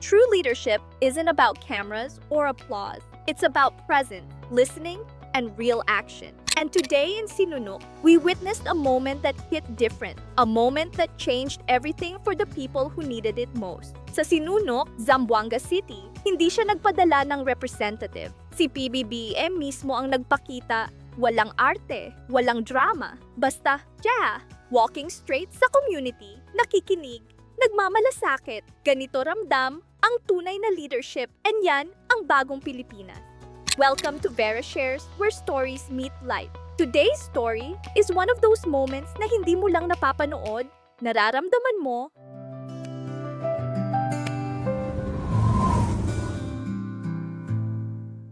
True leadership isn't about cameras or applause. It's about presence, listening, and real action. And today in Sinunok, we witnessed a moment that hit different. A moment that changed everything for the people who needed it most. Sa Sinunok, Zamboanga City, hindi siya nagpadala ng representative. Si PBBM mismo ang nagpakita. Walang arte, walang drama. Basta, walking straight sa community, nakikinig, nagmamalasakit. Ganito ramdam ang tunay na leadership, and yan ang bagong Pilipinas. Welcome to Vera Shares, where stories meet life. Today's story is one of those moments na hindi mo lang napapanood, nararamdaman mo.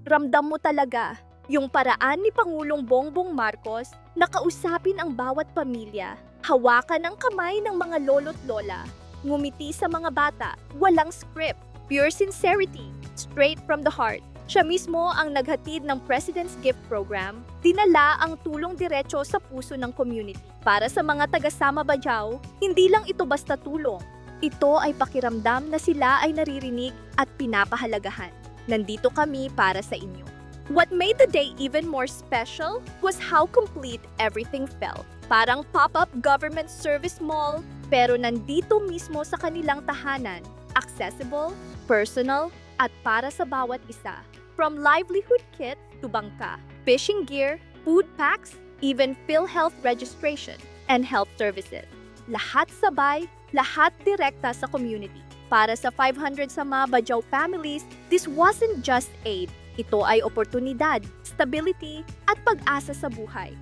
Ramdam mo talaga yung paraan ni Pangulong Bongbong Marcos na kausapin ang bawat pamilya, hawakan ang kamay ng mga lolo't lola, ngumiti sa mga bata, walang script, pure sincerity, straight from the heart. Siya mismo ang naghatid ng President's Gift Program, dinala ang tulong diretso sa puso ng community. Para sa mga taga-Sama Bajau, hindi lang ito basta tulong. Ito ay pakiramdam na sila ay naririnig at pinapahalagahan. Nandito kami para sa inyo. What made the day even more special was how complete everything felt. Parang pop-up government service mall, pero nandito mismo sa kanilang tahanan. Accessible, personal, at para sa bawat isa. From livelihood kit to bangka, fishing gear, food packs, even PhilHealth registration and health services. Lahat sabay, lahat direkta sa community. Para sa 500 Sama Bajau families, this wasn't just aid. Ito ay oportunidad, stability, at pag-asa sa buhay.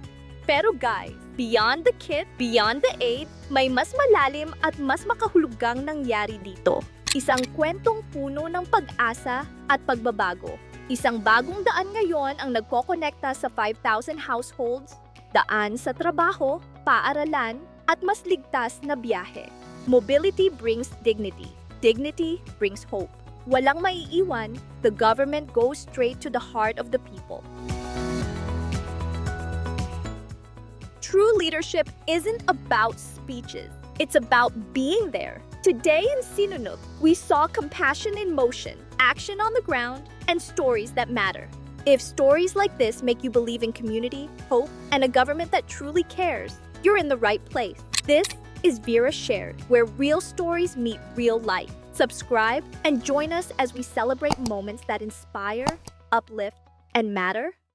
Pero guys, beyond the kit, beyond the aid, may mas malalim at mas makahulugang nangyari dito. Isang kwentong puno ng pag-asa at pagbabago. Isang bagong daan ngayon ang nagkokonekta sa 5,000 households, daan sa trabaho, paaralan, at mas ligtas na biyahe. Mobility brings dignity. Dignity brings hope. Walang maiiwan, the government goes straight to the heart of the people. True leadership isn't about speeches. It's about being there. Today in Sinunok, we saw compassion in motion, action on the ground, and stories that matter. If stories like this make you believe in community, hope, and a government that truly cares, you're in the right place. This is Vera Shared, where real stories meet real life. Subscribe and join us as we celebrate moments that inspire, uplift, and matter